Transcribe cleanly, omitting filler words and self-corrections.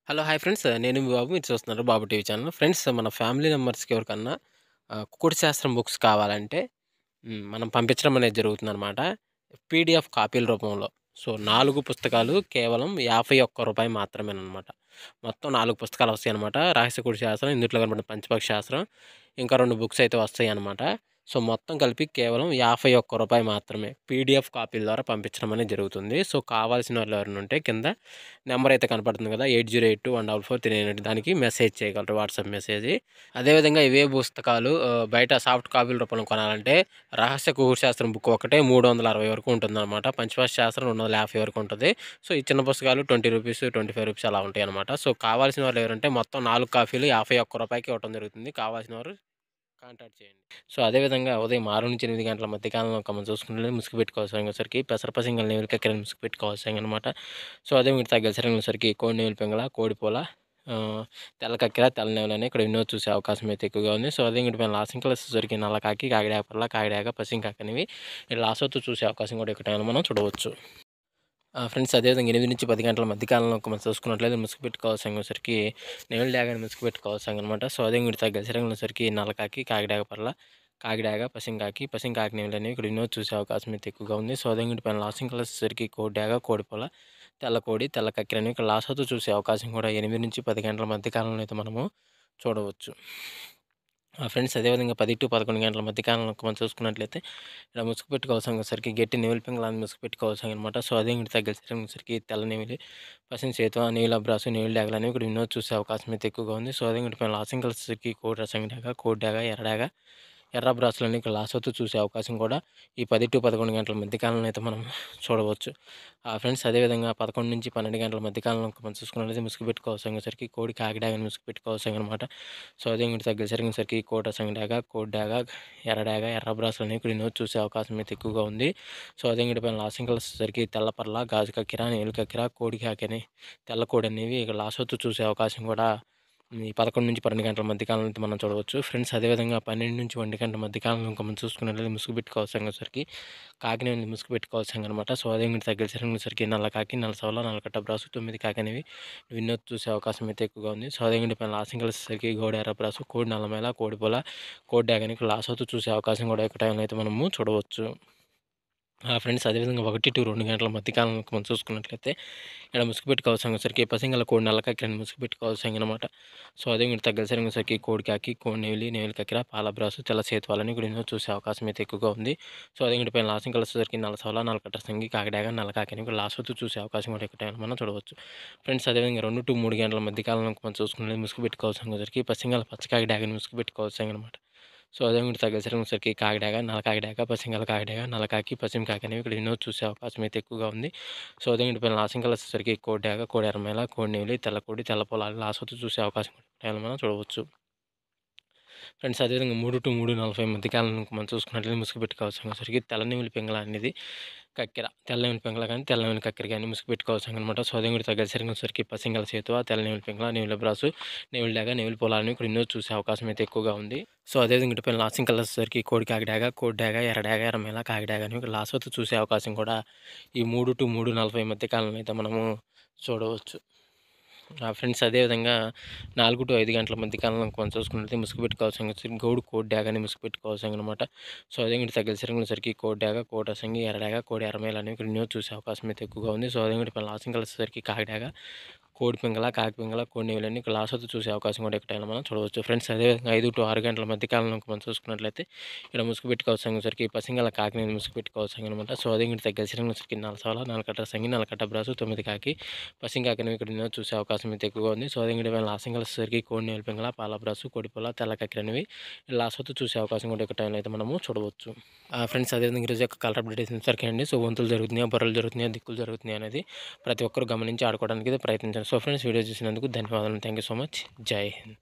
Hello! Hi friends. నేను మీ బాబు. మీరు చూస్తున్నారు బాబు టీవీ ఛానల్. ఫ్రెండ్స్ మన ఫ్యామిలీ మెంబర్స్‌కి ఎవరికన్నా కుకుడు శాస్త్రం బుక్స్ కావాలంటే మనం పంపించడం అనేది జరుగుతుందనమాట. పీడీఎఫ్ కాపీల రూపంలో. సో, 4 పుస్తకాలు కేవలం రూ. 51 మాత్రమేననమాట. మొత్తం 4 పుస్తకాలు వస్తాయనమాట. రహస్య కుడి శాస్త్రం, ఇందుట్లో కనపడిన పంచపక్షి శాస్త్రం, ఇంకా 2 బుక్స్ అయితే వస్తాయనమాట. సో, మొత్తం కలిపి కేవలం రూ. 51 మాత్రమే. పీడీఎఫ్ కాపీల ద్వారా పంపించడం అనేది జరుగుతుంది. సో, కావాల్సిన వాళ్ళు ఎవరైనా ఉంటే కింద నెంబర్ అయితే కనపడుతుంది కదా! 8082144398 దానికి మెసేజ్ చేయగలరు. WhatsApp message. అదేవిధంగా ఇవే పుస్తకాలు బయట సాఫ్ట్ కాపీల రూపంలో కొనాలంటే రహస్య కుకుడు శాస్త్రం బుక్ ఒకటే 360 వరకు ఉంటుందనమాట. పంచపక్షి శాస్త్రం 250 వరకు ఉంటది. సో, ఈ చిన్న పుస్తకాలు రూ. 20, రూ. 25 అలా ఉంటాయనమాట. సో, కావాల్సిన వాళ్ళు ఎవరంటే మొత్తం 4 కాపీలు రూ. 51కి ఇవ్వటం జరుగుతుంది. కావాల్సిన వారు కాంటాక్ట్ చేయండి. సో, అదేవిధంగా ఉదయం 6-8 గంటల మధ్య కాలంలో మనం చూసుకున్నట్లయితే ముసుగు పెట్టుకోవాల్సరికి పెసరపసింగల్ నేవులు కక్కెరని ముసుగు పెట్టుకోవాల్సనమాట. సో, అదే మీరు తగ్గసరికి కోడి నేవులు పింగళ, కోడిపూల, తెల్ల కక్కెర, తెల్ల నేవులని ఇక్కడ ఎన్నో చూసే అవకాశం అయితే ఎక్కువగా ఉంది. సో, అదే ఇంకటి పైన లాసింగ్ కలర్సరికి నల్ల కాకి, కాకిడాక పర్ల, కాకిడాక, పసింకాకి అనేవి లాసోతో చూసే అవకాశం కూడా ఇక్కడ మనం చూడవచ్చు. ఫ్రెండ్స్ అదేవిధంగా 8-10 గంటల మధ్య కాలంలో మనం చూసుకున్నట్లయితే ముసుగు పెట్టుకోవాల్సరికి నేవులు డాగాని ముసుగు పెట్టుకోవాల్సనమాట. సో, అదే ఇంకటి తగ్గసరికి నల్లకాకి, కాకిడాక పర్ల, కాకిడాక, పసింకాకి, పసింకాకి నేవులనేవి ఇక్కడ ఎన్నో చూసే అవకాశం అయితే ఎక్కువగా ఉంది. సో, అదే ఇంకటి పైన లాసింగ్ కలర్సరికి కోడి డాగ, కోడిపూల, తెల్ల కోడి, తెల్ల కక్కెరని ఇక్కడ లాసోతో చూసే అవకాశం కూడా 8-10 గంటల మధ్య కాలంలో అయితే మనము చూడవచ్చు. ఫ్రెండ్స్ అదేవిధంగా 10-11 గంటల మధ్య కాలంలో మనం చూసుకున్నట్లయితే ఇక్కడ ముసుగు పెట్టుకోవాల్సరికి గట్టి నెమిలి పింగళాన్ని ముసుగు పెట్టుకోవాల్సనమాట. సో, అదే ఇంకటి తగ్గసరికి తెల్ల నెమిలి, పసిని సేతువ, నీల అబ్రాసు, నీలి డాగలు అనేవి ఇక్కడ ఎన్నో చూసే అవకాశం అయితే ఎక్కువగా ఉంది. సో, అదే ఇంకటి పైన లాసింగ్ కలర్సరికి కోడి రసంగి డాగ, కోడి డాగ, ఎర్ర డాగ, ఎర్ర బ్రాసులన్నీ ఇక్కడ లాసోతో చూసే అవకాశం కూడా ఈ 10-11 గంటల మధ్య కాలంలో అయితే మనం చూడవచ్చు. ఫ్రెండ్స్ అదేవిధంగా 11-12 గంటల మధ్య కాలంలో మనం చూసుకున్నట్లయితే ముసుగు పెట్టుకోవాల్సరికి కోడి కాకిడాగని ముసుగు పెట్టుకోవాల్సనమాట. సో, అదే ఇంకటి తగ్గసరికి కోడి రసంగి డాగ, కోడి డాగ, ఎర్ర డాగ, ఎర్ర బ్రాసులన్నీ ఇక్కడ ఎన్నో చూసే అవకాశం అయితే ఎక్కువగా ఉంది. సో, అదే ఇంకటి పైన లాసింగ్ కలర్సరికి తెల్ల పర్ల, గాజు కక్కెర, నీలి కక్కెర, కోడి కాకి అని తెల్ల కోడి అనేవి ఇక్కడ లాసోతో చూసే అవకాశం కూడా ఈ 11-12 గంటల మధ్య కాలంలో అయితే మనం చూడవచ్చు. ఫ్రెండ్స్ అదేవిధంగా 12-1 గంటల మధ్య కాలంలో ఇంకా మనం చూసుకున్నట్లయితే ముసుగు పెట్టుకోవాల్సరికి కాకినేని ముసుగు పెట్టుకోవాల్సనమాట. సో, అదే ఇంకటి తగ్గసరికి నల్ల కాకి, నల్ల సవల, నల్లకట్ట బ్రాసు, 9 కాకి అనేవి విన్నో చూసే అవకాశం అయితే ఎక్కువగా ఉంది. సో, అదే ఇంకటి పైన లాసింగ్ కలర్సరికి గోడ ఎర్ర బ్రాసు, కోడి నల్లమేల, కోడిపూల, కోడి డాగని ఇక్కడ లాసోతో చూసే అవకాశం కూడా ఈ టైంలో అయితే మనము చూడవచ్చు. ఫ్రెండ్స్ అదేవిధంగా 1-2 గంటల మధ్య కాలంలో మనం చూసుకున్నట్లయితే ఇక్కడ ముసుగు పెట్టుకోవాల్సరికి పసింగల కోడి నల్ల కక్కెరని ముసుగు పెట్టుకోవాల్సనమాట. సో, అదే ఇంకటి తగ్గసరికి కోడి కాకి, కోడి నెమిలి, నెమిలి కక్కెర, పాల బ్రాసు, తెల్ల సేతువాలని ఇక్కడ ఎన్నో చూసే అవకాశం అయితే ఎక్కువగా ఉంది. సో, అదే ఇంకటి పైన లాసింగ్ కలర్సరికి నల్ల సవల, నల్లకట్ట సంగి, కాకిడాగ, నల్ల కాకిని ఇక్కడ లాసోతో చూసే అవకాశం కూడా ఇక్కడ మనం చూడవచ్చు. ఫ్రెండ్స్ అదేవిధంగా 2-3 గంటల మధ్య కాలంలో మనం చూసుకున్నట్లయితే ముసుగు పెట్టుకోవాల్సరికి పసింగల పచ్చకాకి డాగని ముసుగు పెట్టుకోవాల్సనమాట. సో, అదే ఇంకటి తగ్గసరికి కాకిడాగ, నల్ల కాకిడాగ, పసింగల కాకిడాగ, నల్ల కాకి, పశ్చిమ కాకి అనేవి ఇక్కడ ఎన్నో చూసే అవకాశం అయితే ఎక్కువగా ఉంది. సో, అదే ఇంకటి పైన లాసింగ్ కలర్సరికి కోడి డాగ, కోడి ఎర్రమేల, కోడి నెమిలి, తెల్ల కోడి, తెల్ల పొలాలు లాసోతో చూసే అవకాశం కూడా మనం చూడవచ్చు. ఫ్రెండ్స్ అదేవిధంగా 3-3:40 మధ్య కాలంలో మనం చూసుకున్నట్లయితే ముసుగు పెట్టుకోవాల్సరికి తెల్ల నెమిలి పింగళ అనేది కక్కెర, తెల్ల నెమిలి పింగళ కానీ, తెల్ల నెమిలి కక్కెర కానీ ముసుగు పెట్టుకోవాల్సనమాట. సో, అదే ఇంకటి తగ్గసరికి పసింగల సేతువ, తెల్ల నెమిలి పింగళ, నెమిలి బ్రాసు, నెమిలి డాగ, నెమిలి పొలాలని ఇక్కడ ఎన్నో చూసే అవకాశం అయితే ఎక్కువగా ఉంది. సో, అదేవిధంగా ఇంకటి పైన లాసింగ్ కలర్సరికి కోడి కాకిడాగ, కోడి డాగ, ఎర్ర డాగ, ఎర్రమేల, కాకిడాగ అని ఇక్కడ లాసోతో చూసే అవకాశం కూడా ఈ 3-3:40 మధ్య కాలంలో అయితే మనము చూడవచ్చు. ఫ్రెండ్స్ అదేవిధంగా 4-5 గంటల మధ్య కాలంలో మనం చూసుకున్నట్లయితే ముసుగు పెట్టుకోవాల్సరికి గౌడు కోడి డాగని ముసుగు పెట్టుకోవాల్సనమాట. సో, అదే ఇంకటి తగ్గసరికి కోడి డాగ, కోడి రసంగి, ఎర్ర డాగ, కోడి ఎర్రమేల అనేవి ఇక్కడ ఎన్నో చూసే అవకాశం అయితే ఎక్కువగా ఉంది. సో, అదే ఇంకటి పైన లాసింగ్ కలర్సరికి కాకిడాగ, కోడి పింగళ, కాకి పింగళ, కోడి నెమిలని ఇక్కడ లాసోతో చూసే అవకాశం కూడా ఇక్కడ మనం చూడవచ్చు. ఫ్రెండ్స్ అదేవిధంగా 5-6 గంటల మధ్య కాలంలో మనం చూసుకున్నట్లయితే ఇక్కడ ముసుగు పెట్టుకోవాల్సరికి పసింగల కాకిని ముసుగు పెట్టుకోవాల్సనమాట. సో, అదే ఇంకటి తగ్గసరికి నల్ల సవల, నల్లకట్ట సంగి, నల్లకట్ట బ్రాసు, 9 కాకి, పసింగ్ కాకి అనేవి ఇక్కడ ఎన్నో చూసే అవకాశం అయితే ఎక్కువగా ఉంది. సో, అదే ఇంకటి పైన లాసింగ్ కలర్సరికి కోడి నెమిలి పింగళ, పాల బ్రాసు, కోడిపూల, తెల్ల కక్కెర అనేవి లాసోతో చూసే అవకాశం కూడా ఇక్కడ టైంలో అయితే మనము చూడవచ్చు. ఫ్రెండ్స్ అదేవిధంగా ఈరోజు యొక్క కలర్ అప్డేట్ సరికి అండి. సో, వంతులు జరుగుతున్నాయా, బొర్రలు జరుగుతున్నాయా, దిక్కులు జరుగుతున్నాయా అనేది ప్రతి ఒక్కరు గమనించి ఆడుకోవడానికి అయితే ప్రయత్నించండి. సో, ఫ్రెండ్స్ వీడియో చూసినందుకు ధన్యవాదాలు. Thank you so much. జై హింద్.